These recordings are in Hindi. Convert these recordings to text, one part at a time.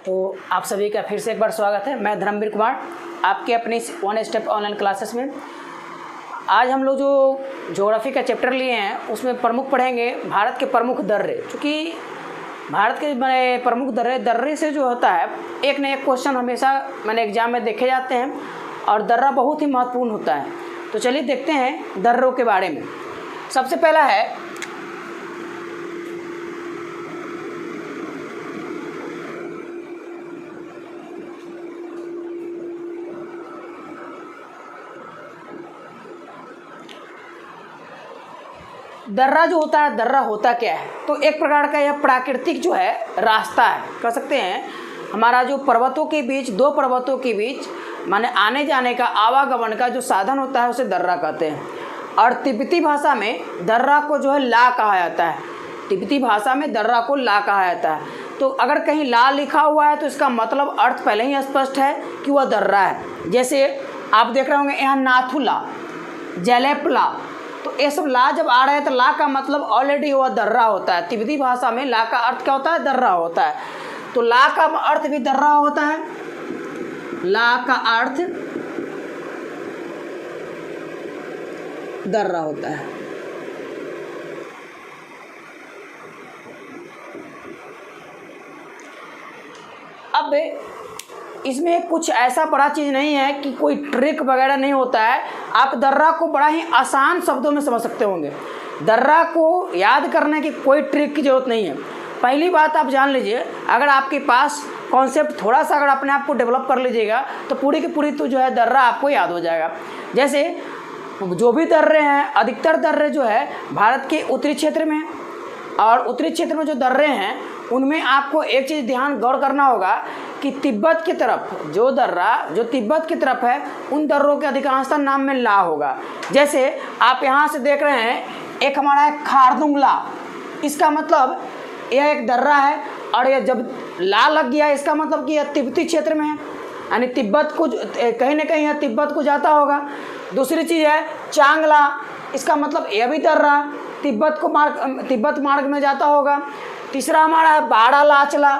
तो आप सभी का फिर से एक बार स्वागत है। मैं धर्मवीर कुमार आपके अपनी वन स्टेप ऑनलाइन क्लासेस में। आज हम लोग जो ज्योग्राफी का चैप्टर लिए हैं उसमें प्रमुख पढ़ेंगे भारत के प्रमुख दर्रे। चूँकि भारत के प्रमुख दर्रे से जो होता है एक न एक क्वेश्चन हमेशा एग्जाम में देखे जाते हैं और दर्रा बहुत ही महत्वपूर्ण होता है। तो चलिए देखते हैं दर्रों के बारे में। सबसे पहला है दर्रा। जो होता है दर्रा होता क्या है? तो एक प्रकार का यह प्राकृतिक जो है रास्ता है, कह सकते हैं। हमारा जो पर्वतों के बीच, दो पर्वतों के बीच माने आने जाने का, आवागमन का जो साधन होता है उसे दर्रा कहते हैं। और तिब्बती भाषा में दर्रा को जो है ला कहा जाता है। तिब्बती भाषा में दर्रा को ला कहा जाता है। तो अगर कहीं ला लिखा हुआ है तो इसका मतलब अर्थ पहले ही स्पष्ट है कि वह दर्रा है। जैसे आप देख रहे होंगे यहाँ नाथुला, जलेपला, तो ये सब ला जब आ रहा है तो ला का मतलब ऑलरेडी वह दर्रा होता है। तिब्बती भाषा में ला का अर्थ क्या होता है? दर्रा होता है। तो ला का अर्थ भी दर्रा होता है। ला का अर्थ दर्रा होता है। अब इसमें कुछ ऐसा बड़ा चीज़ नहीं है कि कोई ट्रिक वगैरह नहीं होता है। आप दर्रा को बड़ा ही आसान शब्दों में समझ सकते होंगे। दर्रा को याद करने की कोई ट्रिक की ज़रूरत नहीं है। पहली बात आप जान लीजिए, अगर आपके पास कॉन्सेप्ट थोड़ा सा अगर अपने आप को डेवलप कर लीजिएगा तो पूरी की पूरी तो जो है दर्रा आपको याद हो जाएगा। जैसे जो भी दर्रे हैं, अधिकतर दर्रे जो है भारत के उत्तरी क्षेत्र में, और उत्तरी क्षेत्र में जो दर्रे हैं उनमें आपको एक चीज़ ध्यान गौर करना होगा कि तिब्बत की तरफ जो दर्रा जो तिब्बत की तरफ है उन दर्रों के अधिकांशतः नाम में ला होगा। जैसे आप यहाँ से देख रहे हैं एक हमारा है खारदुंगला, इसका मतलब यह एक दर्रा है और यह जब ला लग गया इसका मतलब कि यह तिब्बती क्षेत्र में है, यानी तिब्बत को कहीं ना कहीं यह तिब्बत को जाता होगा। दूसरी चीज़ है चांगला, इसका मतलब यह भी दर्रा तिब्बत मार्ग में जाता होगा। तीसरा हमारा है बाड़ा लाचला,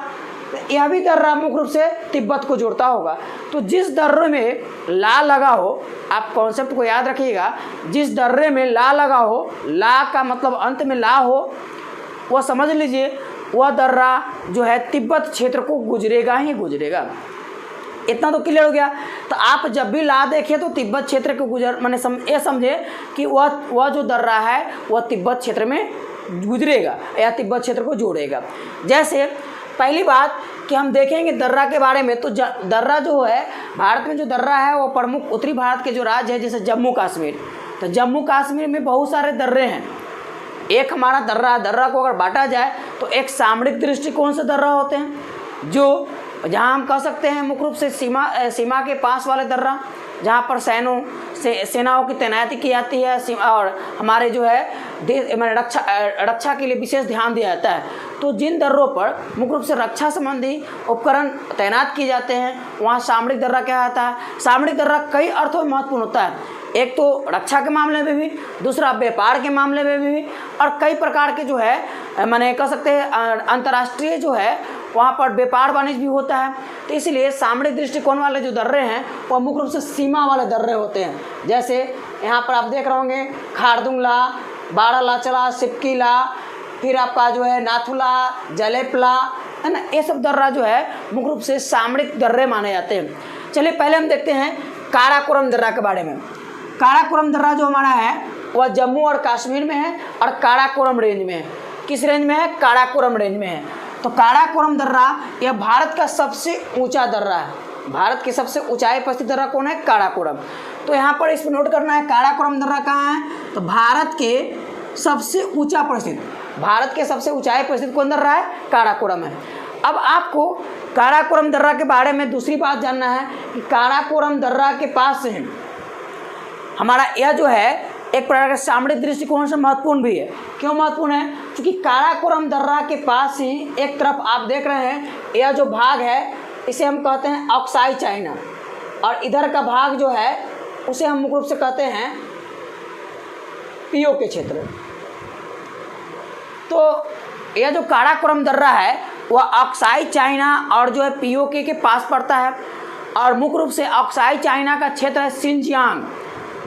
यह भी दर्रा मुख्य रूप से तिब्बत को जोड़ता होगा। तो जिस दर्रे में ला लगा हो, आप कॉन्सेप्ट को याद रखिएगा, जिस दर्रे में ला लगा हो, ला का मतलब अंत में ला हो, वह समझ लीजिए वह दर्रा जो है तिब्बत क्षेत्र को गुजरेगा ही गुजरेगा। इतना तो क्लियर हो गया। तो आप जब भी ला देखिए तो तिब्बत क्षेत्र को ये समझे कि वह जो दर्रा है वह तिब्बत क्षेत्र में गुजरेगा या तिब्बत क्षेत्र को जोड़ेगा। जैसे पहली बात कि हम देखेंगे दर्रा के बारे में, तो दर्रा जो है भारत में जो दर्रा है वो प्रमुख उत्तरी भारत के जो राज्य है, जैसे जम्मू कश्मीर, तो जम्मू कश्मीर में बहुत सारे दर्रे हैं। एक हमारा दर्रा को अगर बांटा जाए तो एक सामरिक दृष्टिकोण से दर्रा होते हैं, जो जहाँ हम कह सकते हैं मुख्य रूप से सीमा के पास वाले दर्रा, जहाँ पर सेनाओं की तैनाती की जाती है और हमारे जो है रक्षा के लिए विशेष ध्यान दिया जाता है। तो जिन दर्रों पर मुख्य रूप से रक्षा संबंधी उपकरण तैनात किए जाते हैं वहाँ सामरिक दर्रा क्या आता है। सामरिक दर्रा कई अर्थों में महत्वपूर्ण होता है। एक तो रक्षा के मामले में भी, दूसरा व्यापार के मामले में भी, और कई प्रकार के जो है कह सकते हैं अंतर्राष्ट्रीय जो है वहाँ पर व्यापार वाणिज्य भी होता है। तो इसलिए सामरिक दृष्टिकोण वाले जो दर्रे हैं वह मुख्य रूप से सीमा वाले दर्रे होते हैं। जैसे यहाँ पर आप देख रहे होंगे खारदुंगला, बाड़ा लाचला, सिपकीला, फिर आपका जो है नाथुला, जलेपला, है ना, ये सब दर्रा जो है मुख्य रूप से सामरिक दर्रे माने जाते हैं। चलिए पहले हम देखते हैं काराकोरम दर्रा के बारे में। काराकोरम दर्रा जो हमारा है वह जम्मू और कश्मीर में है और काराकोरम रेंज में है। किस रेंज में है? काराकोरम रेंज में है। तो काराकोरम दर्रा यह भारत का सबसे ऊंचा दर्रा है। भारत की सबसे ऊंचाई पर स्थित दर्रा कौन है? काराकोरम। तो यहाँ पर इसमें नोट करना है काराकोरम दर्रा कहाँ है? तो भारत के सबसे ऊंचा पर स्थित, भारत के सबसे ऊंचाई पर स्थित कौन दर्रा है? काराकोरम है। अब आपको काराकोरम दर्रा के बारे में दूसरी बात जानना है कि काराकोरम दर्रा के पास से हमारा यह जो है एक प्रकार का सामरिक दृष्टिकोण से महत्वपूर्ण भी है। क्यों महत्वपूर्ण है? क्योंकि काराकोरम दर्रा के पास ही एक तरफ आप देख रहे हैं यह जो भाग है इसे हम कहते हैं ऑक्साई चाइना, और इधर का भाग जो है उसे हम मुख्य रूप से कहते हैं पीओके क्षेत्र। तो यह जो काराकोरम दर्रा है वह ऑक्साई चाइना और जो है पीओके के पास पड़ता है, और मुख्य रूप से ऑक्साई चाइना का क्षेत्र है सिंजियांग।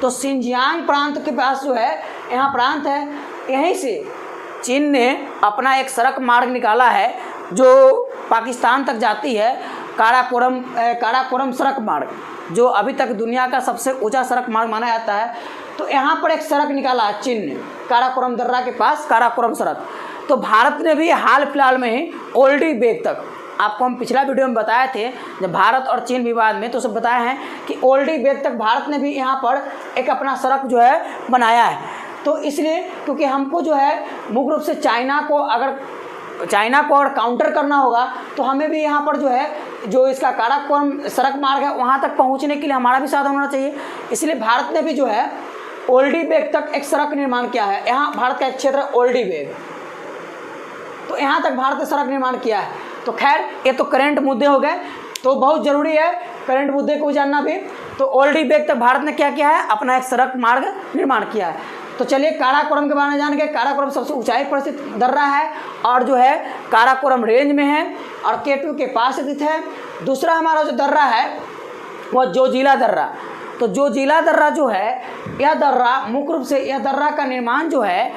तो सिंजियांग प्रांत के पास जो है यहाँ प्रांत है, यहीं से चीन ने अपना एक सड़क मार्ग निकाला है जो पाकिस्तान तक जाती है, काराकोरम सड़क मार्ग, जो अभी तक दुनिया का सबसे ऊंचा सड़क मार्ग माना जाता है। तो यहाँ पर एक सड़क निकाला है चीन ने, काराकोरम दर्रा के पास काराकोरम सड़क। तो भारत ने भी हाल फिलहाल में ही ओल्डी बेग तक, आपको हम पिछला वीडियो में बताए थे जब भारत और चीन विवाद में, तो सब बताए हैं कि ओल्डी बेग तक भारत ने भी यहाँ पर एक अपना सड़क जो है बनाया है। तो इसलिए क्योंकि हमको जो है मुख्य रूप से चाइना को अगर काउंटर करना होगा तो हमें भी यहाँ पर जो है जो इसका काराकोरम सड़क मार्ग है वहाँ तक पहुँचने के लिए हमारा भी साधन होना चाहिए। इसलिए भारत ने भी जो है ओल्डी बेग तक एक सड़क निर्माण किया है। यहाँ भारत का एक क्षेत्र है ओल्डी बेग, तो यहाँ तक भारत ने सड़क निर्माण किया है। तो खैर ये तो करंट मुद्दे हो गए, तो बहुत ज़रूरी है करंट मुद्दे को जानना भी। तो ओल्डी बेग तक भारत ने क्या किया है, अपना एक सड़क मार्ग निर्माण किया है। तो चलिए काराकोरम के बारे में जान गए। काराकोरम सबसे ऊंचाई पर स्थित दर्रा है और जो है काराकोरम रेंज में है और केटू के पास स्थित है। दूसरा हमारा जो दर्रा है वह जोजिला दर्रा। तो जोजिला दर्रा जो है, यह दर्रा मुख्य रूप से यह दर्रा का निर्माण जो है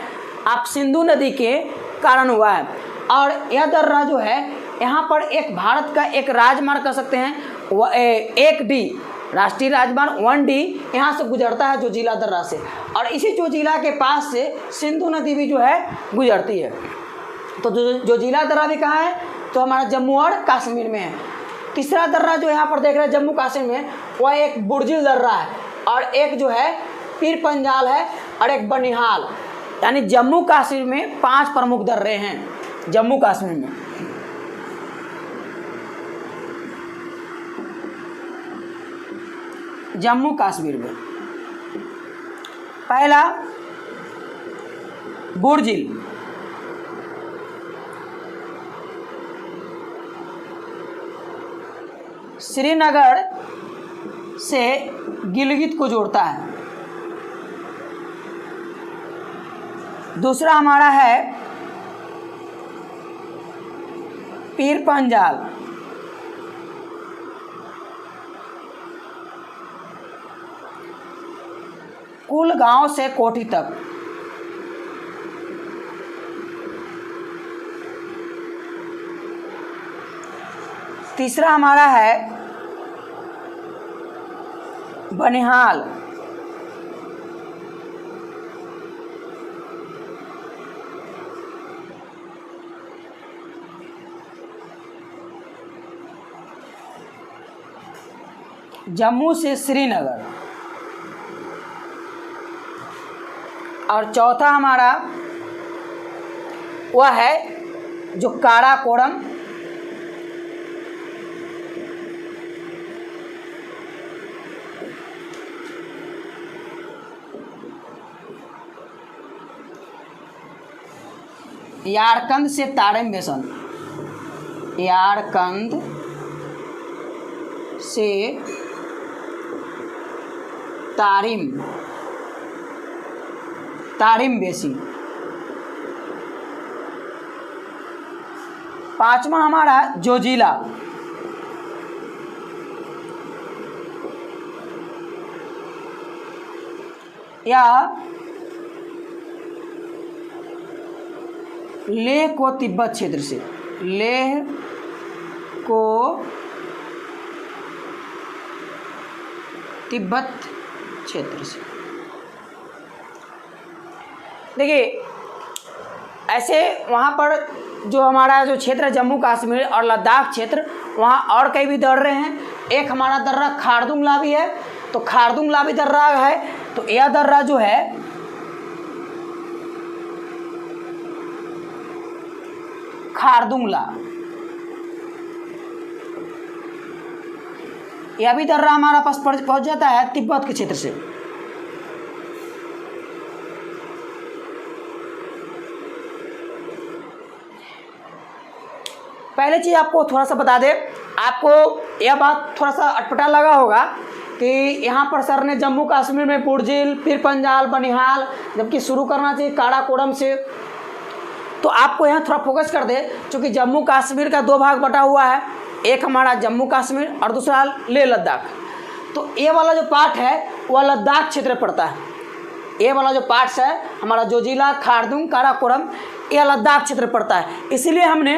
आप सिंधु नदी के कारण हुआ है। और यह दर्रा जो है यहाँ पर एक भारत का एक राजमार्ग कर सकते हैं, वह 1D राष्ट्रीय राजमार्ग 1D यहाँ से गुजरता है जोजिला दर्रा से, और इसी जोजिला के पास से सिंधु नदी भी जो है गुजरती है। तो जोजिला दर्रा भी कहाँ है, तो हमारा जम्मू और कश्मीर में है। तीसरा दर्रा जो यहाँ पर देख रहे हैं जम्मू कश्मीर में, वह एक बुर्जिल दर्रा है, और एक जो है पीर पंजाल है, और एक बनिहाल। यानी जम्मू कश्मीर में 5 प्रमुख दर्रे हैं जम्मू कश्मीर में। जम्मू कश्मीर में पहला बुर्जिल, श्रीनगर से गिलगित को जोड़ता है। दूसरा हमारा है पीर पंजाल, कुलगांव से कोठी तक। तीसरा हमारा है बनिहाल, जम्मू से श्रीनगर। और चौथा हमारा वह है जो काराकोरम, यारकंद से तारिम बेसन, यारकंद से तारिम बेसी। पांचवा हमारा जोजिला, या लेह को तिब्बत क्षेत्र से, लेह को तिब्बत क्षेत्र से। देखिए ऐसे वहाँ पर जो हमारा जो क्षेत्र है जम्मू कश्मीर और लद्दाख क्षेत्र, वहाँ और कई भी दर्रे हैं। एक हमारा दर्रा खारदुंगला भी है, तो खारदुंगला भी दर्रा है। तो यह दर्रा जो है खारदुंगला, यह भी दर्रा हमारा पास पहुँच जाता है तिब्बत के क्षेत्र से। पहले चीज़ आपको थोड़ा सा बता दें, आपको यह बात थोड़ा सा अटपटा लगा होगा कि यहाँ पर सर ने जम्मू कश्मीर में बुर्जिल, पीर पंजाल, बनिहाल, जबकि शुरू करना चाहिए काराकोरम से। तो आपको यहाँ थोड़ा फोकस कर दे, क्योंकि जम्मू कश्मीर का 2 भाग बटा हुआ है, एक हमारा जम्मू कश्मीर और दूसरा लेह लद्दाख। तो ये वाला जो पार्ट है वह लद्दाख क्षेत्र में पड़ता है। ये वाला जो पार्ट्स है हमारा जोजिला, खारदुंग, काराकोरम, यह लद्दाख क्षेत्र में पड़ता है। इसीलिए हमने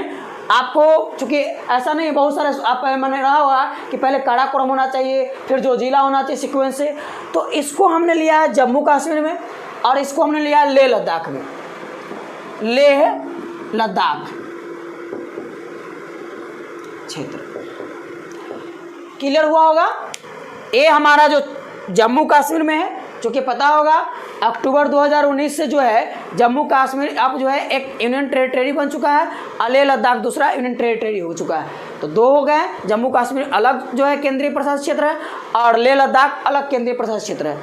आपको, चूँकि ऐसा नहीं, बहुत सारे आप मैंने रहा होगा कि पहले काराकोरम होना चाहिए फिर जोजिला होना चाहिए सीक्वेंस से, तो इसको हमने लिया है जम्मू कश्मीर में और इसको हमने लिया है लेह लद्दाख में, लेह लद्दाख क्षेत्र। क्लियर हुआ होगा? ये हमारा जो जम्मू कश्मीर में है, क्योंकि पता होगा अक्टूबर 2019 से जो है जम्मू कश्मीर अब जो है एक यूनियन टेरिटरी बन चुका है और लेह लद्दाख दूसरा यूनियन टेरिटरी हो चुका है। तो 2 हो गए, जम्मू कश्मीर अलग जो है केंद्रीय प्रशासित क्षेत्र है और लेह लद्दाख अलग केंद्रीय प्रशासित क्षेत्र है।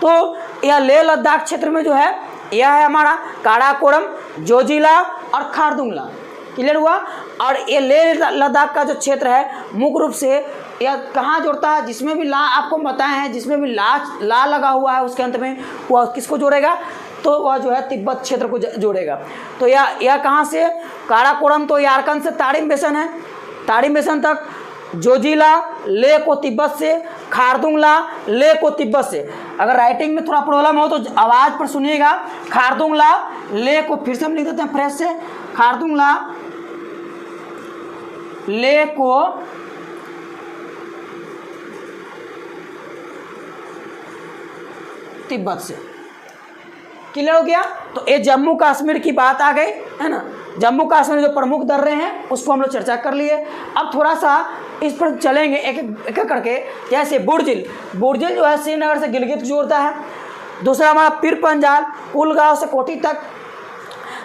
तो यह लेह लद्दाख क्षेत्र में जो है यह है हमारा काराकोरम, जोजिला और खारदुंगला। क्लियर हुआ? और ये लेह लद्दाख का जो क्षेत्र है मुख्य रूप से यह कहाँ जोड़ता है, जिसमें भी ला आपको बताए हैं, जिसमें भी ला लगा हुआ है उसके अंत में, वह किसको जोड़ेगा? तो वह जो है तिब्बत क्षेत्र को जोड़ेगा। तो यह कहाँ से? काराकोरम तो यारकन से तारिम बेसन है, तारिम बेसन तक, जोजिला लेह को तिब्बत से, खारदुंगला लेह को तिब्बत से। अगर राइटिंग में थोड़ा प्रॉब्लम हो तो आवाज़ पर सुनिएगा। खारदुंगला लेह को फिर से हम लिख देते हैं फ्रेश से, खारदुंगला लेह को तिब्बत से। क्लियर हो गया? तो ये जम्मू कश्मीर की बात आ गई है ना। जम्मू कश्मीर जो प्रमुख दर्रे हैं उसको हम लोग चर्चा कर लिए। अब थोड़ा सा इस पर चलेंगे एक एक करके। जैसे बुर्जिल, बुर्जिल जो है श्रीनगर से गिलगित जोड़ता है। दूसरा हमारा पीर पंजाल कुलगांव से कोटी तक।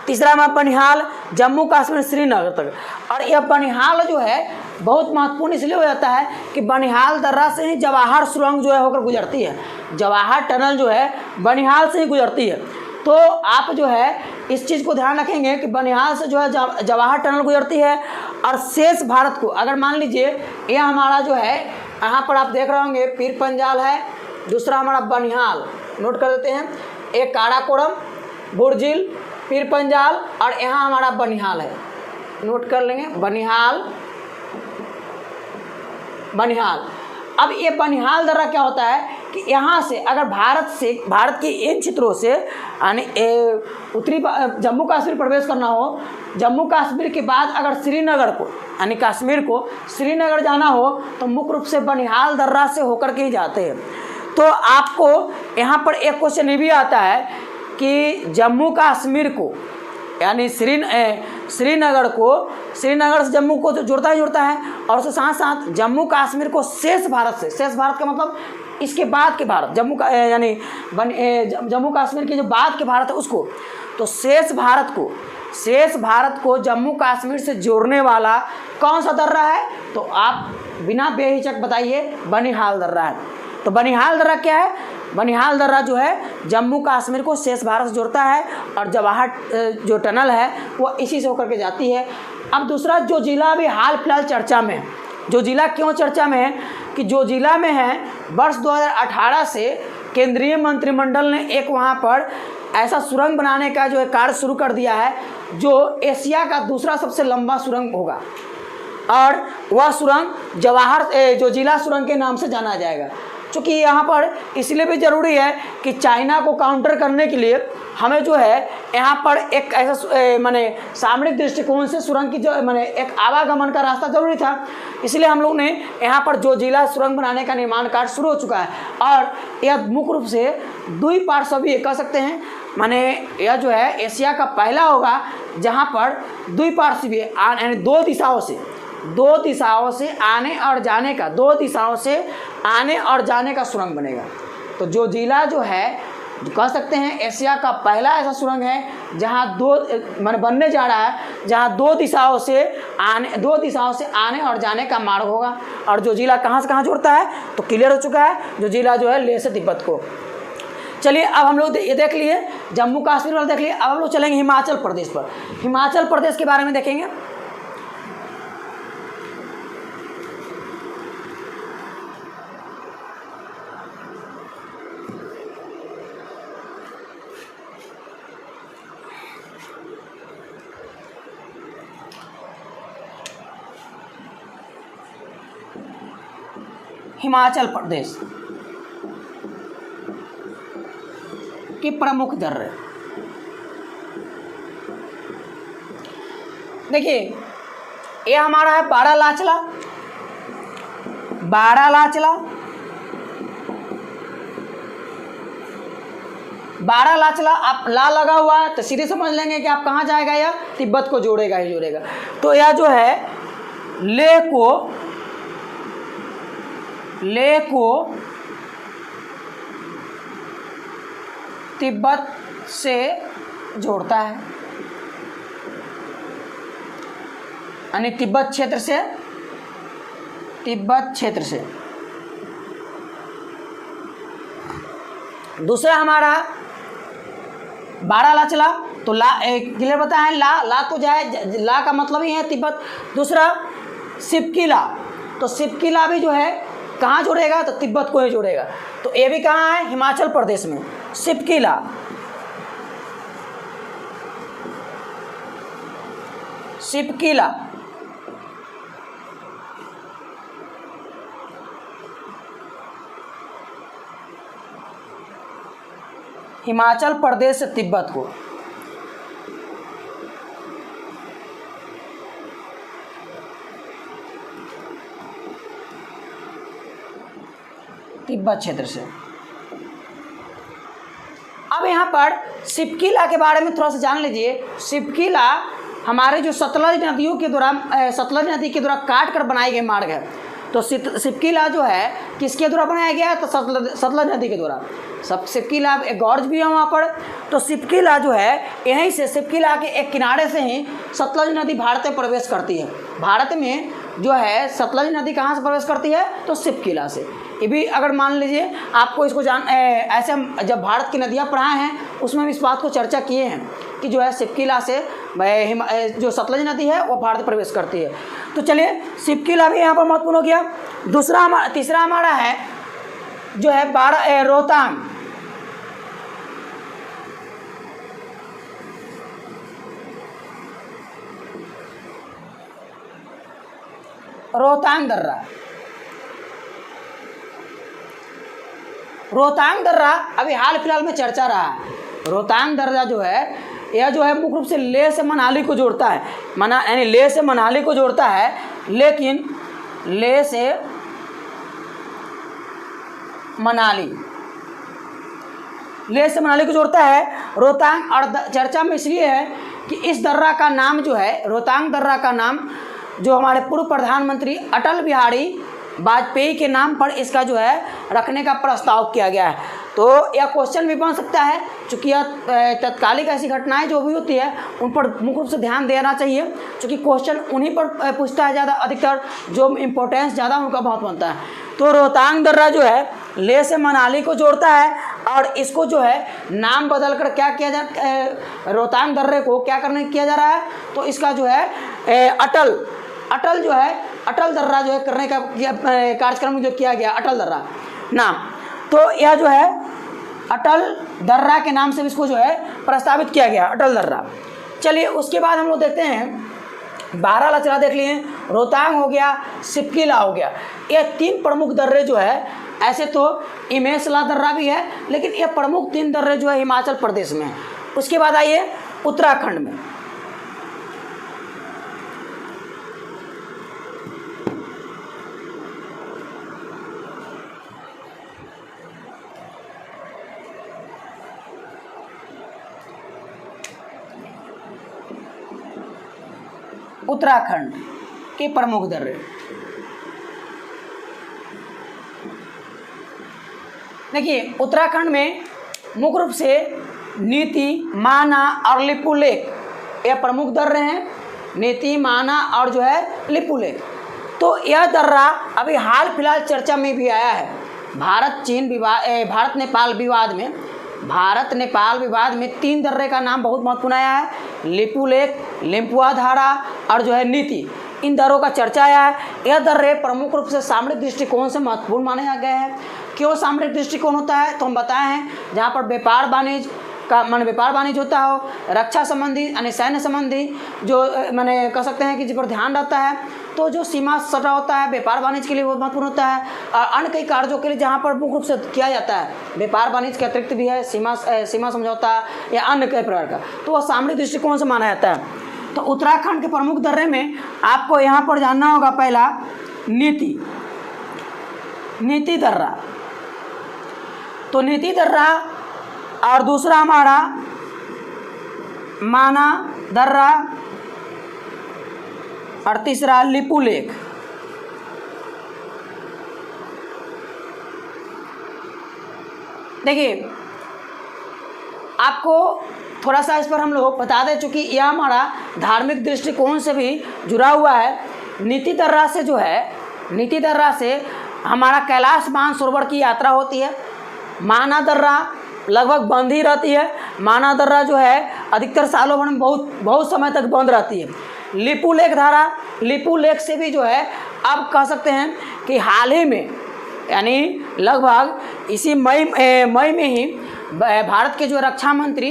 तीसरा हमारा बनिहाल जम्मू कश्मीर श्रीनगर तक। और यह बनिहाल जो है बहुत महत्वपूर्ण इसलिए हो जाता है कि बनिहाल दर्रा से ही जवाहर सुरंग जो है होकर गुजरती है। जवाहर टनल जो है बनिहाल से ही गुजरती है। तो आप जो है इस चीज़ को ध्यान रखेंगे कि बनिहाल से जो है जवाहर टनल गुजरती है। और शेष भारत को अगर मान लीजिए यह हमारा जो है यहाँ पर आप देख रहे होंगे पीर पंजाल है, दूसरा हमारा बनिहाल, नोट कर देते हैं। एक काराकोरम, बुर्जिल, पीर पंजाल और यहाँ हमारा बनिहाल है, नोट कर लेंगे। बनिहाल, बनिहाल। अब ये बनिहाल दर्रा क्या होता है कि यहाँ से अगर भारत के इन क्षेत्रों से यानी उत्तरी जम्मू कश्मीर प्रवेश करना हो, जम्मू कश्मीर के बाद अगर श्रीनगर को यानी कश्मीर को श्रीनगर जाना हो तो मुख्य रूप से बनिहाल दर्रा से होकर के ही जाते हैं। तो आपको यहाँ पर एक क्वेश्चन ये भी आता है कि जम्मू कश्मीर को यानी श्रीनगर से जम्मू को तो जुड़ता है और उसके साथ साथ जम्मू कश्मीर को शेष भारत से, शेष भारत का मतलब इसके बाद के भारत, यानी जम्मू कश्मीर के जो बाद के भारत है उसको, तो शेष भारत को जम्मू कश्मीर से जोड़ने वाला कौन सा दर्रा है? तो आप बिना बेहिचक बताइए, बनिहाल दर्रा है। तो बनिहाल दर्रा क्या है? बनिहाल दर्रा जो है जम्मू कश्मीर को शेष भारत से जोड़ता है और जवाहर जो टनल है वो इसी से होकर के जाती है। अब दूसरा जो जिला भी हाल फिलहाल चर्चा में है, जो जिला क्यों चर्चा में है कि जो जिला में है वर्ष 2018 से केंद्रीय मंत्रिमंडल ने एक वहाँ पर ऐसा सुरंग बनाने का जो है कार्य शुरू कर दिया है जो एशिया का दूसरा सबसे लंबा सुरंग होगा और वह सुरंग जो जिला सुरंग के नाम से जाना जाएगा। चूँकि यहाँ पर इसलिए भी ज़रूरी है कि चाइना को काउंटर करने के लिए हमें जो है यहाँ पर एक ऐसा माने सामरिक दृष्टिकोण से सुरंग की जो माने एक आवागमन का रास्ता जरूरी था, इसलिए हम लोग ने यहाँ पर जो जिला सुरंग बनाने का निर्माण कार्य शुरू हो चुका है। और यह मुख्य रूप से द्विपार्श्वीय कह सकते हैं, माने यह जो है एशिया का पहला होगा जहाँ पर द्विपार्श्वीय यानी दो दिशाओं से आने और जाने का सुरंग बनेगा। तो जो जिला जो है कह सकते हैं एशिया का पहला ऐसा सुरंग है जहां बनने जा रहा है जहां दो दिशाओं से आने और जाने का मार्ग होगा। और जो जिला कहां से कहां जोड़ता है तो क्लियर हो चुका है, जो जिला जो है लेह से तिब्बत को। चलिए अब हम लोग ये देख लिए जम्मू कश्मीर वाला देख लिए। अब हम लोग चलेंगे हिमाचल प्रदेश पर। हिमाचल प्रदेश के बारे में देखेंगे। हिमाचल प्रदेश के प्रमुख दर्रे। देखिए ये हमारा है बारालाचला, बारालाचला, बारालाचला। आप ला लगा हुआ है तो सीधे समझ लेंगे कि आप कहाँ जाएगा, या तिब्बत को जोड़ेगा ही जोड़ेगा। तो यह जो है ले को तिब्बत से जोड़ता है, यानी तिब्बत क्षेत्र से। दूसरा हमारा बारालाचला, तो ला क्लियर बताएं, ला तो जाए, ला का मतलब ही है तिब्बत। दूसरा सिपकिला, तो सिपकिला भी जो है कहाँ जोड़ेगा, तो तिब्बत को ही जोड़ेगा। तो ये भी कहाँ है, हिमाचल प्रदेश में, सिपकिला। सिपकिला हिमाचल प्रदेश से तिब्बत को। तिब्बत क्षेत्र से। अब यहाँ पर सिपकिला के बारे में थोड़ा सा जान लीजिए। सिपकिला हमारे जो सतलज नदियों के द्वारा, सतलज नदी के द्वारा काट कर बनाए गए मार्ग है। तो सिपकिला जो है किसके द्वारा बनाया गया है, तो सतलज नदी के द्वारा। सिपकिला एक गॉर्ज भी है वहाँ पर। तो सिपकिला जो है यहीं से, सिपकिला के एक किनारे से ही सतलज नदी भारत में प्रवेश करती है। भारत में जो है सतलज नदी कहाँ से प्रवेश करती है, तो सिपकिला से। ये भी अगर मान लीजिए आपको इसको ऐसे हम जब भारत की नदियाँ पढ़ाए हैं उसमें भी इस बात को चर्चा किए हैं कि जो है सिपकिला से जो सतलज नदी है वो भारत प्रवेश करती है। तो चलिए सिपकिला भी यहाँ पर महत्वपूर्ण हो गया। तीसरा हमारा है जो है रोहतांग। रोहतांग दर्रा, रोहतांग दर्रा अभी हाल फिलहाल में चर्चा रहा है। रोहतांग दर्रा जो है यह जो है मुख्य रूप से लेह से मनाली को जोड़ता है, यानी लेह से मनाली को जोड़ता है, लेकिन लेह से मनाली को जोड़ता है रोहतांग। और चर्चा में इसलिए है कि इस दर्रा का नाम जो है, रोहतांग दर्रा का नाम जो हमारे पूर्व प्रधानमंत्री अटल बिहारी वाजपेयी के नाम पर इसका जो है रखने का प्रस्ताव किया गया है। तो यह क्वेश्चन भी बन सकता है, चूँकि यह तत्कालिक ऐसी घटनाएं जो भी होती है उन पर मुख्य रूप से ध्यान देना चाहिए, क्योंकि क्वेश्चन उन्हीं पर पूछता है ज़्यादा, अधिकतर जो इम्पोर्टेंस ज़्यादा उनका बहुत बनता है। तो रोहतांग दर्रा जो है लेह से मनाली को जोड़ता है, और इसको जो है नाम बदल कर क्या किया रोहतांग दर्रे को क्या किया जा रहा है, तो इसका जो है अटल जो है अटल दर्रा जो है करने का कार्यक्रम जो किया गया, अटल दर्रा नाम। तो यह जो है अटल दर्रा के नाम से इसको जो है प्रस्तावित किया गया, अटल दर्रा। चलिए उसके बाद हम लोग देखते हैं बारालाचला देख लिए, रोहतांग हो गया, सिपकिला हो गया। ये 3 प्रमुख दर्रे जो है, ऐसे तो इमेशला दर्रा भी है, लेकिन ये प्रमुख 3 दर्रे जो है हिमाचल प्रदेश में है। उसके बाद आइए उत्तराखंड में। उत्तराखंड के प्रमुख दर्रे, देखिए उत्तराखंड में मुख्य रूप से नीति, माना और लिपुलेख ये प्रमुख दर्रे हैं। नीति, माना और जो है लिपुलेख। तो यह दर्रा अभी हाल फिलहाल चर्चा में भी आया है। भारत नेपाल विवाद में 3 दर्रे का नाम बहुत महत्वपूर्ण आया है, लिपुलेख, लिम्पुआ धारा और जो है नीति। इन दर्रों का चर्चा आया है। यह दर्रे प्रमुख रूप से सामरिक दृष्टिकोण से महत्वपूर्ण माने गए हैं। क्यों सामरिक दृष्टिकोण होता है, तो हम बताए हैं, जहाँ पर व्यापार वाणिज्य होता हो, रक्षा संबंधी यानी सैन्य संबंधी जो कह सकते हैं कि जिस पर ध्यान रहता है, तो जो सीमा सटा होता है व्यापार वाणिज्य के लिए बहुत महत्वपूर्ण होता है, और अन्य कई कार्यों के लिए जहाँ पर मुख्य रूप से किया जाता है, व्यापार वाणिज्य के अतिरिक्त भी है सीमा समझौता या अन्य कई प्रकार का, तो वह सामरिक दृष्टिकोण से माना जाता है। तो उत्तराखंड के प्रमुख दर्रे में आपको यहाँ पर जानना होगा, पहला नीति दर्रा, तो नीति दर्रा, और दूसरा हमारा माना दर्रा, और तीसरा लिपू लेक। देखिए आपको थोड़ा सा इस पर हम लोग बता दें, चूँकि यह हमारा धार्मिक दृष्टिकोण से भी जुड़ा हुआ है। नीति दर्रा से जो है, नीति दर्रा से हमारा कैलाश मानसरोवर की यात्रा होती है। माना दर्रा लगभग बंद ही रहती है। माना दर्रा जो है अधिकतर सालों भर में बहुत समय तक बंद रहती है। लिपू लेक से भी जो है अब कह सकते हैं कि हाल ही में, यानी लगभग इसी मई में ही भारत के जो रक्षा मंत्री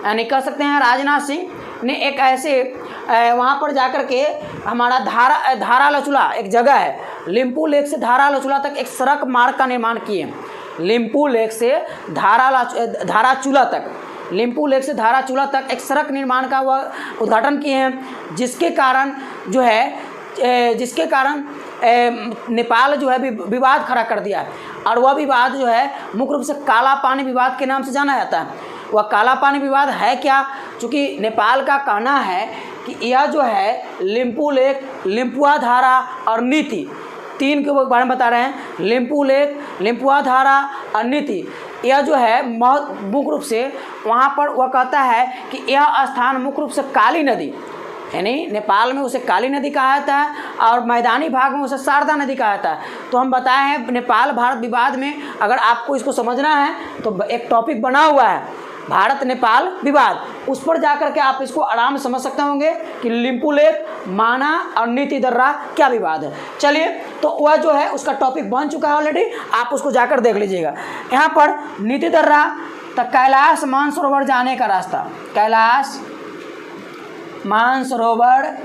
यानी कह सकते हैं राजनाथ सिंह ने एक ऐसे वहाँ पर जाकर के हमारा धारा लचुला एक जगह है, लिम्पू लेक से धारा लचुला तक एक सड़क मार्ग का निर्माण किए। लिम्पू लेक से धारा चूला तक एक सड़क निर्माण का वह उद्घाटन किए हैं, जिसके कारण नेपाल जो है विवाद खड़ा कर दिया है। और वह विवाद जो है मुख्य रूप से काला पानी विवाद के नाम से जाना जाता है। वह काला पानी विवाद है क्या? चूँकि नेपाल का कहना है कि यह जो है लिम्पू लेक, लिम्पुआ धारा और नीति, तीन के बारे में बता रहे हैं। लिम्पू लेक, लिम्पुआ धारा और नीति, यह जो है मुख्य रूप से वहाँ पर वह कहता है कि यह स्थान मुख्य रूप से काली नदी, यानी नेपाल में उसे काली नदी कहा जाता है और मैदानी भाग में उसे शारदा नदी कहा जाता है। तो हम बताए हैं नेपाल भारत विवाद में, अगर आपको इसको समझना है तो एक टॉपिक बना हुआ है भारत नेपाल विवाद, उस पर जाकर के आप इसको आराम से समझ सकते होंगे कि लिम्पू लेक, माना और नीति दर्रा क्या विवाद है। चलिए, तो वह जो है उसका टॉपिक बन चुका है ऑलरेडी, आप उसको जाकर देख लीजिएगा। यहाँ पर नीति दर्रा तक कैलाश मानसरोवर जाने का रास्ता, कैलाश मानसरोवर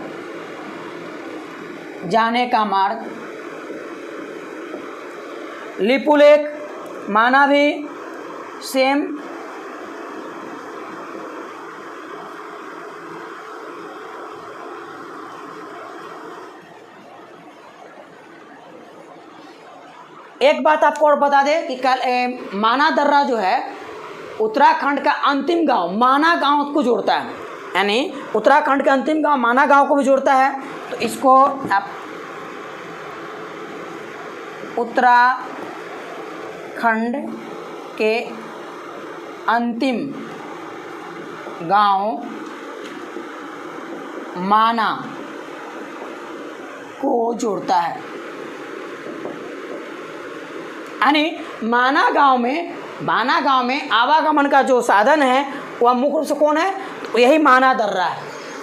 जाने का मार्ग, लिपू लेक, माना भी सेम, एक बात आपको और बता दें कि माना दर्रा जो है उत्तराखंड का अंतिम गांव माना गांव को जोड़ता है, यानी उत्तराखंड का अंतिम गांव माना गांव को भी जोड़ता है। तो इसको आप उत्तराखंड के अंतिम गांव माना को जोड़ता है, यानी माना गांव में आवागमन का जो साधन है वह मुख्य रूप से कौन है? तो यही माना दर्रा है।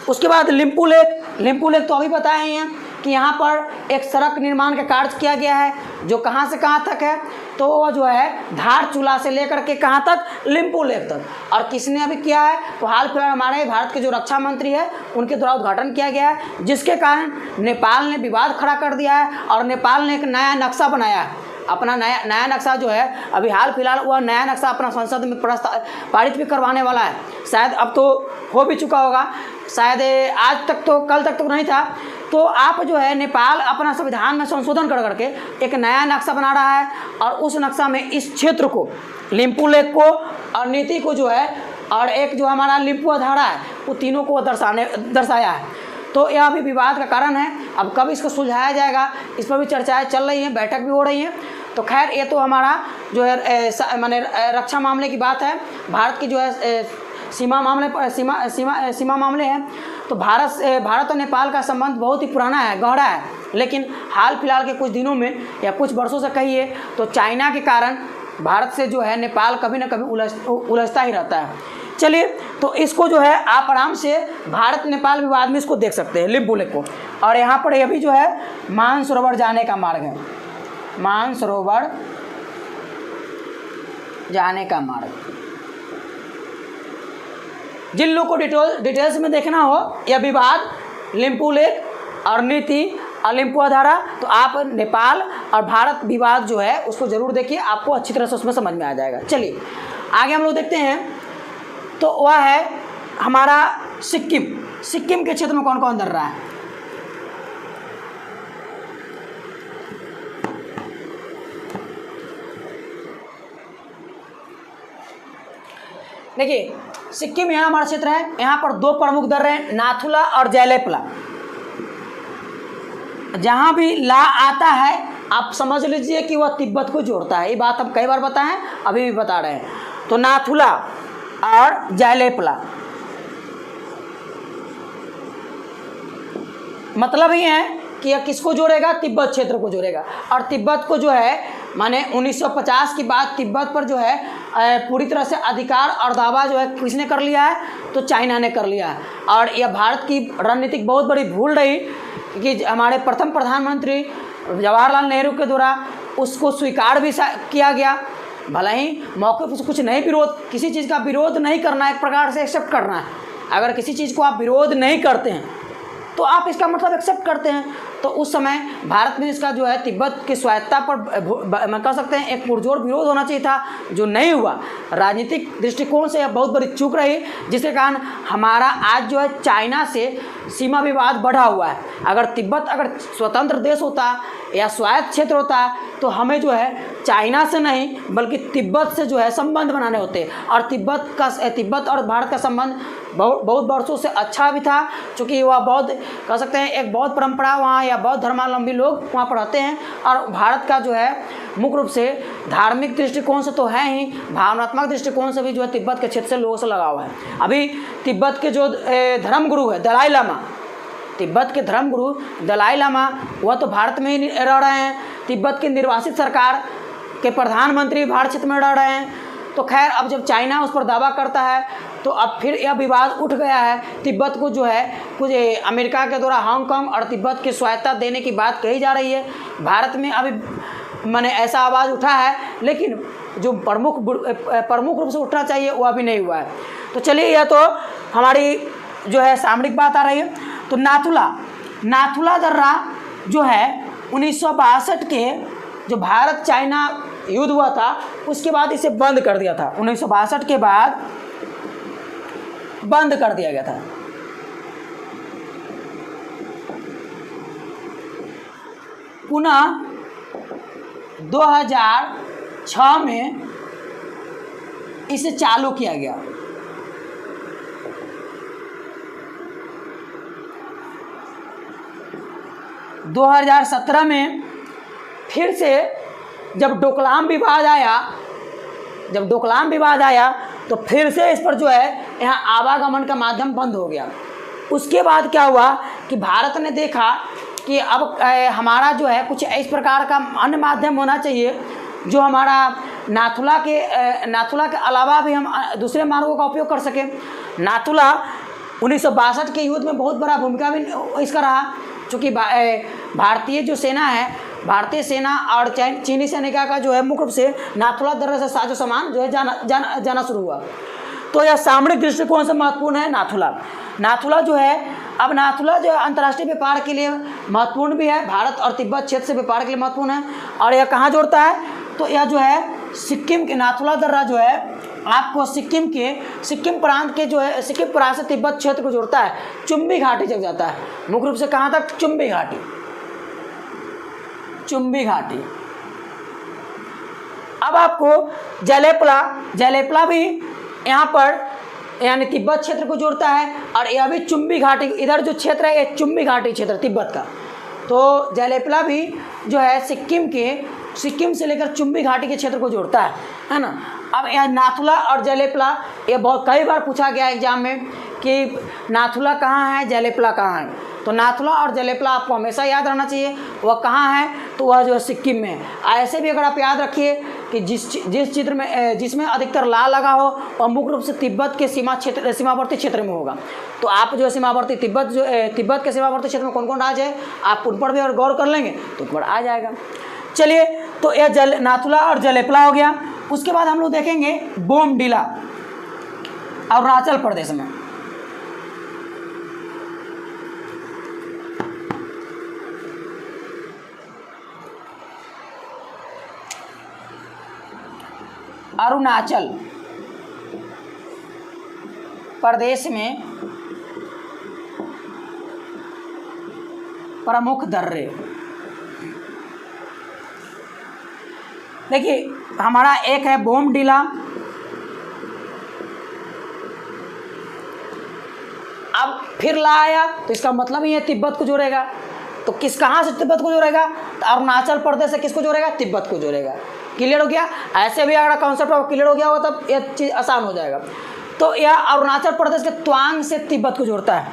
उसके बाद लिम्पू लेक तो अभी बताए हैं कि यहाँ पर एक सड़क निर्माण का कार्य किया गया है, जो कहाँ से कहाँ तक है, तो वो जो है धारचूला से लेकर के कहाँ तक, लिम्पू लेक तक। और किसने अभी किया है? तो हाल फिलहाल हमारे भारत के जो रक्षा मंत्री है उनके द्वारा उद्घाटन किया गया है, जिसके कारण नेपाल ने विवाद खड़ा कर दिया है और नेपाल ने एक नया नक्शा बनाया है। अपना नया नक्शा जो है अभी हाल फिलहाल वह नया नक्शा अपना संसद में पारित भी करवाने वाला है। शायद अब तो हो भी चुका होगा, शायद आज तक तो, कल तक तो नहीं था। तो आप जो है नेपाल अपना संविधान में संशोधन कर करके एक नया नक्शा बना रहा है और उस नक्शा में इस क्षेत्र को, लिम्पू लेक को और नीति को जो है, और एक जो हमारा लिम्पुआ धारा है, वो तीनों को दर्शाया है। तो यह भी विवाद का कारण है। अब कब इसको सुलझाया जाएगा, इस पर भी चर्चाएं चल रही हैं, बैठक भी हो रही हैं। तो खैर, ये तो हमारा जो है माने रक्षा मामले की बात है। भारत की जो है सीमा मामले हैं। तो भारत और नेपाल का संबंध बहुत ही पुराना है, गहरा है, लेकिन हाल फिलहाल के कुछ दिनों में या कुछ वर्षों से कहिए तो चाइना के कारण भारत से जो है नेपाल कभी ना कभी उलझता ही रहता है। चलिए, तो इसको जो है आप आराम से भारत नेपाल विवाद में इसको देख सकते हैं, लिम्पू लेक को। और यहाँ पर यह भी जो है मानसरोवर जाने का मार्ग है, मानसरोवर जाने का मार्ग। जिन लोगों को डिटेल्स में देखना हो, यह विवाद लिम्पू लेक और नीति अलिपुआ धारा। तो आप नेपाल और भारत विवाद जो है उसको जरूर देखिए, आपको अच्छी तरह से उसमें समझ में आ जाएगा। चलिए आगे हम लोग देखते हैं, तो वह है हमारा सिक्किम। सिक्किम के क्षेत्र में कौन कौन दर्रा है? देखिए सिक्किम यहाँ हमारा क्षेत्र है, यहाँ पर दो प्रमुख दर्रे हैं, नाथुला और जैलेपला। जहाँ भी ला आता है आप समझ लीजिए कि वह तिब्बत को जोड़ता है। ये बात हम कई बार बताए हैं, अभी भी बता रहे हैं। तो नाथुला और जैलेपला मतलब ही है कि यह किसको जोड़ेगा? तिब्बत क्षेत्र को जोड़ेगा। और तिब्बत को जो है माने 1950 की बाद तिब्बत पर जो है पूरी तरह से अधिकार और दावा जो है किसने कर लिया है? तो चाइना ने कर लिया है। और यह भारत की रणनीतिक बहुत बड़ी भूल रही कि हमारे प्रथम प्रधानमंत्री जवाहरलाल नेहरू के द्वारा उसको स्वीकार भी किया गया। भले ही मौके पर कुछ नहीं विरोध, किसी चीज़ का विरोध नहीं करना है, एक प्रकार से एक्सेप्ट करना है। अगर किसी चीज़ को आप विरोध नहीं करते हैं तो आप इसका मतलब एक्सेप्ट करते हैं। तो उस समय भारत में इसका जो है तिब्बत की स्वायत्ता पर मैं कह सकते हैं एक पुरजोर विरोध होना चाहिए था, जो नहीं हुआ। राजनीतिक दृष्टिकोण से यह बहुत बड़ी चूक रही, जिसके कारण हमारा आज जो है चाइना से सीमा विवाद बढ़ा हुआ है। अगर तिब्बत अगर स्वतंत्र देश होता या स्वायत्त क्षेत्र होता तो हमें जो है चाइना से नहीं बल्कि तिब्बत से जो है संबंध बनाने होते। और तिब्बत और भारत का संबंध बहुत वर्षों से अच्छा भी था, क्योंकि वह बौद्ध कह सकते हैं एक बौद्ध परंपरा वहाँ या बौद्ध धर्मावलंबी लोग वहाँ पर रहते हैं। और भारत का जो है मुख्य रूप से धार्मिक दृष्टिकोण से तो है ही, भावनात्मक दृष्टिकोण से भी जो है तिब्बत के क्षेत्र से लोगों से लगाव है। अभी तिब्बत के जो धर्मगुरु है दलाई लामा, तिब्बत के धर्मगुरु दलाई लामा वह तो भारत में ही रह रहे हैं। तिब्बत की निर्वासित सरकार के प्रधानमंत्री भारत क्षेत्र में रह रहे हैं। तो खैर अब जब चाइना उस पर दावा करता है तो अब फिर यह विवाद उठ गया है। तिब्बत को जो है कुछ अमेरिका के द्वारा हांगकांग और तिब्बत की स्वायत्ता देने की बात कही जा रही है। भारत में अभी मैंने ऐसा आवाज़ उठा है, लेकिन जो प्रमुख रूप से उठना चाहिए वह अभी नहीं हुआ है। तो चलिए यह तो हमारी जो है सामरिक बात आ रही है। तो नाथुला दर्रा जो है 1962 के जो भारत चाइना युद्ध हुआ था उसके बाद इसे बंद कर दिया था। 1962 के बाद बंद कर दिया गया था। पुनः 2006 में इसे चालू किया गया। दो 2017 में फिर से जब डोकलाम विवाद आया तो फिर से इस पर जो है यहाँ आवागमन का माध्यम बंद हो गया। उसके बाद क्या हुआ कि भारत ने देखा कि अब हमारा जो है कुछ इस प्रकार का अन्य माध्यम होना चाहिए जो हमारा नाथुला के अलावा भी हम दूसरे मार्गों का उपयोग कर सकें। नाथुला 1962 के युद्ध में बहुत बड़ा भूमिका भी इसका रहा, चूँकि भारतीय जो सेना है, भारतीय सेना और चीनी सैनिका का जो है मुख्य रूप से नाथुला दर्रे से साजो सामान जो है जाना शुरू हुआ। तो यह सामरिक दृष्टिकोण से महत्वपूर्ण है नाथुला जो है। अब नाथुला जो है अंतर्राष्ट्रीय व्यापार के लिए महत्वपूर्ण भी है, भारत और तिब्बत क्षेत्र से व्यापार के लिए महत्वपूर्ण है। और यह कहाँ जोड़ता है? तो यह जो है सिक्किम के नाथुला दर्रा जो है आपको सिक्किम प्रांत के जो है सिक्किम प्रांत से तिब्बत क्षेत्र को जोड़ता है, चुम्बी घाटी तक जाता है। मुख्य रूप से कहाँ तक? चुम्बी घाटी। अब आपको जैलेपला भी यहाँ पर यानी तिब्बत क्षेत्र को जोड़ता है। और यह भी चुम्बी घाटी, इधर जो क्षेत्र है ये चुम्बी घाटी क्षेत्र तिब्बत का। तो जैलेपला भी जो है सिक्किम से लेकर चुम्बी घाटी के क्षेत्र को जोड़ता है ना। अब यह नाथुला और जैलेपला ये बहुत कई बार पूछा गया एग्जाम में कि नाथुला कहाँ है, जैलेपला कहाँ है। तो नाथुला और जैलेपला आपको हमेशा याद रहना चाहिए। वह कहाँ है? तो वह जो है सिक्किम में है। ऐसे भी अगर आप याद रखिए कि जिस चित्र में जिसमें अधिकतर लाल लगा हो वह मुख्य रूप से तिब्बत के सीमावर्ती क्षेत्र में होगा। तो आप जो सीमावर्ती तिब्बत के सीमावर्ती क्षेत्र में कौन कौन राज्य है आप उन पर भी अगर गौर कर लेंगे तो ऊपर आ जाएगा। चलिए तो यह नाथुला और जैलेपला हो गया। उसके बाद हम लोग देखेंगे बोमडिला अरुणाचल प्रदेश में। अरुणाचल प्रदेश में प्रमुख दर्रे। देखिए हमारा एक है बोमडिला, अब फिर ला आया तो इसका मतलब ही है तिब्बत को जोड़ेगा। तो कहाँ से तिब्बत को जोड़ेगा? तो अरुणाचल प्रदेश से किसको जोड़ेगा? तिब्बत को जोड़ेगा। क्लियर हो गया? ऐसे भी अगर कॉन्सेप्ट क्लियर हो गया होगा तब यह चीज़ आसान हो जाएगा। तो यह अरुणाचल प्रदेश के त्वांग से तिब्बत को जोड़ता है।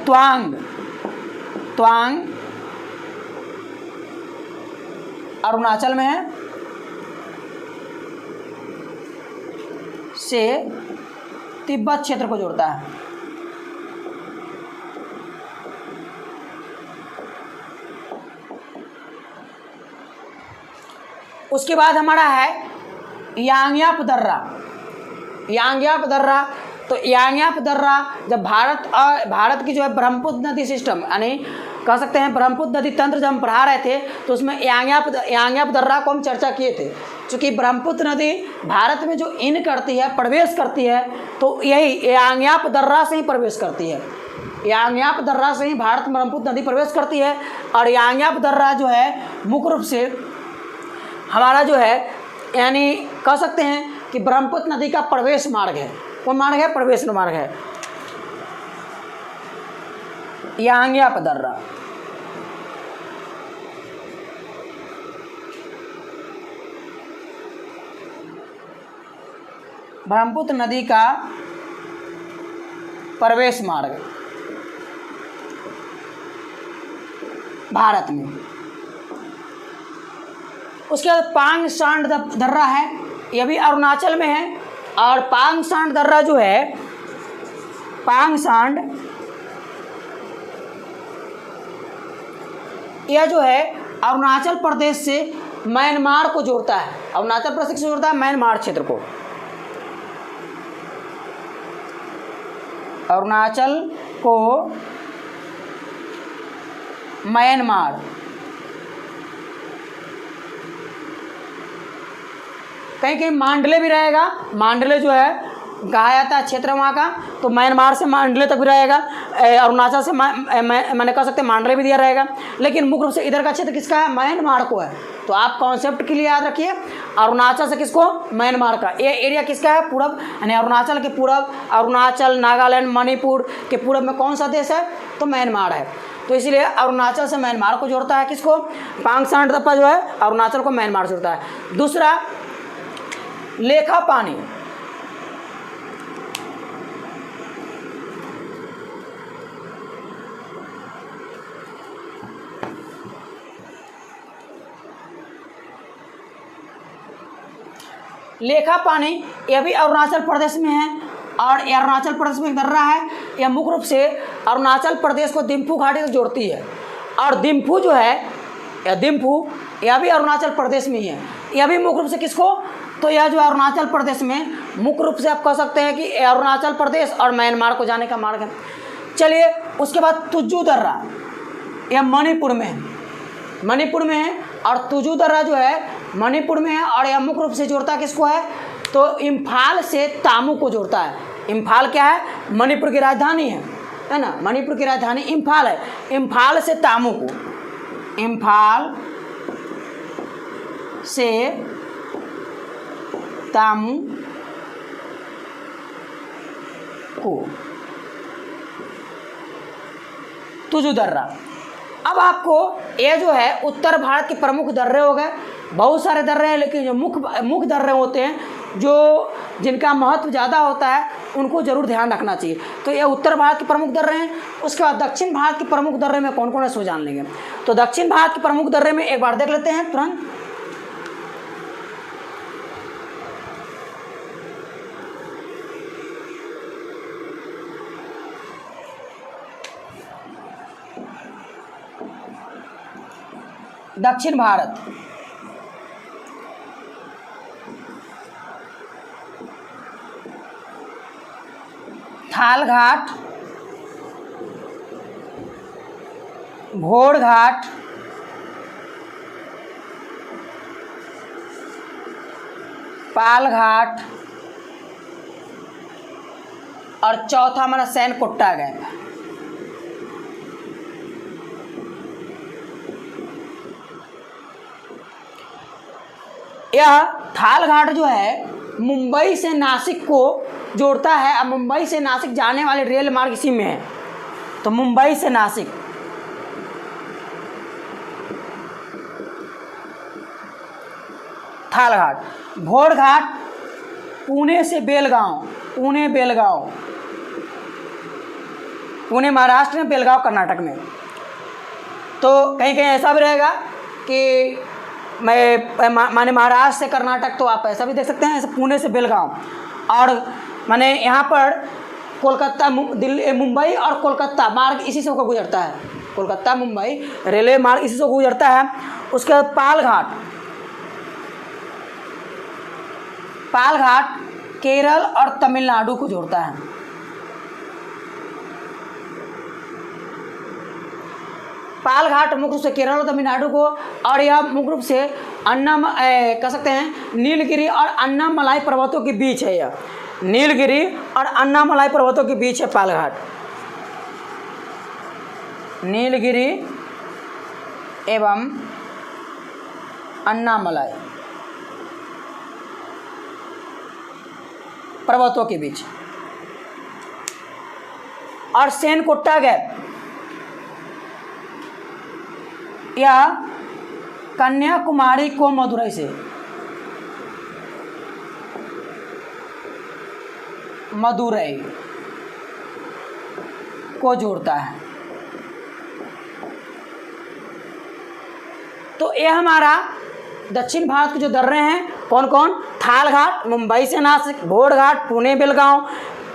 त्वांग अरुणाचल में है, से तिब्बत क्षेत्र को जोड़ता है। उसके बाद हमारा है यांग्याप दर्रा। तो यांग्याप दर्रा जब भारत की जो है ब्रह्मपुत्र नदी सिस्टम यानी कह सकते हैं ब्रह्मपुत्र नदी तंत्र जब हम पढ़ा रहे थे तो उसमें यांग्याप दर्रा को हम चर्चा किए थे। चूँकि ब्रह्मपुत्र नदी भारत में जो प्रवेश करती है तो यही यांग्याप दर्रा से ही प्रवेश करती है। यांग्याप दर्रा से ही भारत में ब्रह्मपुत्र नदी प्रवेश करती है। और यांग्याप दर्रा जो है मुख्य रूप से हमारा जो है यानी कह सकते हैं कि ब्रह्मपुत्र नदी का प्रवेश मार्ग है। कौन मार्ग है? प्रवेश मार्ग है यांग्याप दर्रा। ब्रह्मपुत्र नदी का प्रवेश मार्ग भारत में। उसके बाद पांग सांड दर्रा है, यह भी अरुणाचल में है। और पांग सांड दर्रा जो है पांग सांड यह जो है अरुणाचल प्रदेश से म्यांमार को जोड़ता है। अरुणाचल प्रदेश से जोड़ता है म्यांमार क्षेत्र को। अरुणाचल को म्यांमार, कहीं कहीं मांडले भी रहेगा। मांडले जो है कहा जाता है क्षेत्र वहाँ का, तो म्यांमार से मांडले तक भी रहेगा। अरुणाचल से मैंने कह सकते हैं मांडले भी दिया रहेगा। लेकिन मुख्य रूप से इधर का क्षेत्र किसका है? म्यांमार को है। तो आप कॉन्सेप्ट के लिए याद रखिए अरुणाचल से किसको? म्यांमार का। ये एरिया किसका है? पूरब, यानी अरुणाचल के पूरब, अरुणाचल नागालैंड मणिपुर के पूरब में कौन सा देश है? तो म्यांमार है। तो इसलिए अरुणाचल से म्यांमार को जोड़ता है किसको? पांग सांड दर्रा जो है अरुणाचल को म्यांमार जोड़ता है। दूसरा लेखा पानी, लेखा पानी यह भी अरुणाचल प्रदेश में है। और यह अरुणाचल प्रदेश में एक दर्रा है। यह मुख्य रूप से अरुणाचल प्रदेश को दिम्फू घाटी से जोड़ती है। और दिम्फू जो है यह भी अरुणाचल प्रदेश में ही है। यह भी मुख्य रूप से किसको? तो यह जो अरुणाचल प्रदेश में मुख्य रूप से आप कह सकते हैं कि अरुणाचल प्रदेश और म्यांमार को जाने का मार्ग है। चलिए उसके बाद तुजू दर्रा, यह मणिपुर में है। और तुजू दर्रा जो है मणिपुर में है। और यह मुख्य रूप से जोड़ता किसको है? तो इम्फाल से तामू को जोड़ता है। इम्फाल क्या है? मणिपुर की राजधानी है ना। मणिपुर की राजधानी इम्फाल है। इम्फाल से तामू को, इम्फाल से तामू को तुजू दर्रा। अब आपको ये जो है उत्तर भारत के प्रमुख दर्रे हो गए। बहुत सारे दर्रे हैं लेकिन जो मुख्य दर्रे होते हैं जो जिनका महत्व ज़्यादा होता है उनको जरूर ध्यान रखना चाहिए। तो ये उत्तर भारत के प्रमुख दर्रे हैं। उसके बाद दक्षिण भारत के प्रमुख दर्रे में कौन कौन है सो जान लेंगे। तो दक्षिण भारत के प्रमुख दर्रे में एक बार देख लेते हैं तुरंत। दक्षिण भारत, थाल घाट, घोड़ घाट, पालघाट और चौथा हमारा सैनकोट्टा गैप। यह थालघाट जो है मुंबई से नासिक को जोड़ता है। अब मुंबई से नासिक जाने वाले रेल मार्ग इसी में है, तो मुंबई से नासिक, थालघाट। घोड़घाट पुणे से बेलगांव, पुणे बेलगांव, पुणे महाराष्ट्र में, बेलगांव कर्नाटक में। तो कहीं कहीं ऐसा भी रहेगा कि माने महाराष्ट्र से कर्नाटक, तो आप ऐसा भी देख सकते हैं, ऐसे पुणे से बेलगांव। और माने यहाँ पर कोलकाता दिल्ली मुंबई और कोलकाता मार्ग इसी से होकर गुजरता है, कोलकाता मुंबई रेलवे मार्ग इसी से गुजरता है। उसके बाद पालघाट, पालघाट केरल और तमिलनाडु को जोड़ता है। पालघाट मुख्य रूप से केरल और तमिलनाडु को, और यह मुख्य रूप से कह सकते हैं नीलगिरी और अन्नामलाई पर्वतों के बीच है। यह नीलगिरी और अन्नामलाई पर्वतों के बीच है पालघाट। नीलगिरी एवं अन्नामलाई पर्वतों के बीच। और सैनकोट्टा गैप, यह कन्याकुमारी को मदुरई से, मदुरई को जोड़ता है। तो ये हमारा दक्षिण भारत के जो दर्रे हैं कौन कौन, थालघाट मुंबई से नासिक, घोड़घाट पुणे बेलगांव,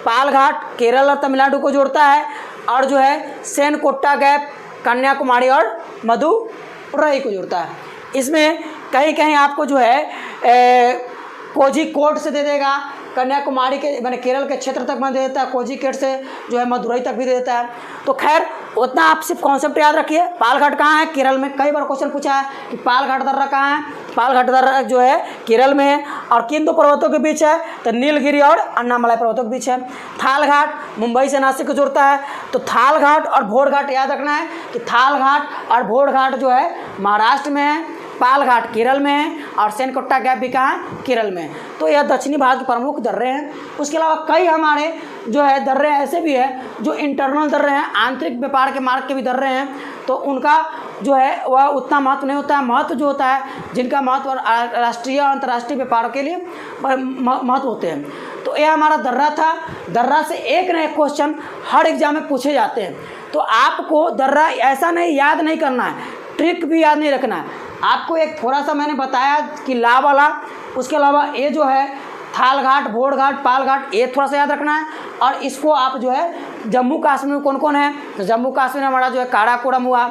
पालघाट केरल और तमिलनाडु को जोड़ता है, और जो है सैनकोट्टा गैप कन्याकुमारी और मदुरई को जोड़ता है। इसमें कहीं कहीं आपको जो है कोझिकोड से दे देगा, कन्याकुमारी के मैंने केरल के क्षेत्र तक में दे देता है, कोझिकोड से जो है मदुरई तक भी दे देता है। तो खैर उतना आप सिर्फ कॉन्सेप्ट याद रखिए। पालघाट कहाँ है, केरल में। कई बार क्वेश्चन पूछा है कि पालघाट दर्रा कहाँ है, पालघाट दर्रा जो है केरल में है, और किन दो पर्वतों के बीच है, तो नीलगिरी और अन्नामलाई पर्वतों के बीच है। थालघाट मुंबई से नासिक को जोड़ता है, तो थालघाट और घोड़घाट याद रखना है कि थालघाट और घोड़घाट जो है महाराष्ट्र में है, पालघाट केरल में है, और सैनकोट्टा गैप भी कहाँ है, केरल में। तो यह दक्षिणी भारत के प्रमुख दर्रे हैं। उसके अलावा कई हमारे जो है दर्रे ऐसे भी हैं जो इंटरनल दर्रे हैं, आंतरिक व्यापार के मार्ग के भी दर्रे हैं, तो उनका जो है वह उतना महत्व नहीं होता है। महत्व जो होता है, जिनका महत्व राष्ट्रीय और अंतर्राष्ट्रीय व्यापार के लिए महत्व होते हैं। तो यह हमारा दर्रा था। दर्रा से एक न एक क्वेश्चन हर एग्जाम में पूछे जाते हैं। तो आपको दर्रा ऐसा नहीं याद नहीं करना है, ट्रिक भी याद नहीं रखना है। आपको एक थोड़ा सा मैंने बताया कि ला वाला, उसके अलावा ये जो है थालघाट, घोड़घाट, पालघाट, ये थोड़ा सा याद रखना है। और इसको आप जो है जम्मू कश्मीर में कौन कौन है, तो जम्मू कश्मीर में हमारा जो है काराकोरम हुआ,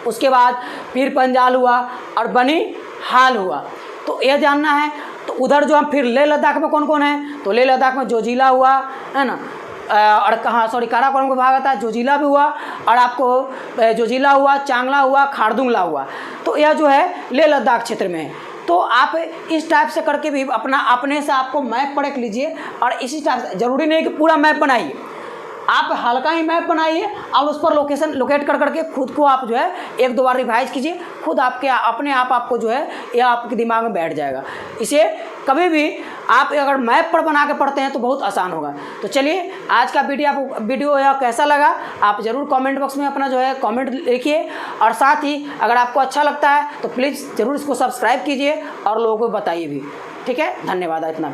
उसके बाद पीर पंजाल हुआ और बनी हाल हुआ। तो यह जानना है। तो उधर जो हम फिर लेह लद्दाख में कौन कौन है, तो लेह लद्दाख में जोजिला हुआ है ना, और कहाँ सॉरी काराकोरम का भाग आता है, जोजिला भी हुआ, और आपको जोजिला हुआ, चांगला हुआ, खारदुंगला हुआ। तो यह जो है लेह लद्दाख क्षेत्र में है। तो आप इस टाइप से करके भी अपने से आपको मैप पढ़ लीजिए, और इसी टाइप से ज़रूरी नहीं कि पूरा मैप बनाइए, आप हल्का ही मैप बनाइए और उस पर लोकेशन लोकेट कर करके खुद को आप जो है एक दो बार रिवाइज कीजिए, खुद आपके अपने आप आपको जो है यह आपके दिमाग में बैठ जाएगा। इसे कभी भी आप अगर मैप पर बना के पढ़ते हैं तो बहुत आसान होगा। तो चलिए आज का वीडियो यह कैसा लगा आप ज़रूर कमेंट बॉक्स में अपना जो है कमेंट लिखिए, और साथ ही अगर आपको अच्छा लगता है तो प्लीज़ ज़रूर इसको सब्सक्राइब कीजिए और लोगों को बताइए भी। ठीक है, धन्यवाद। इतना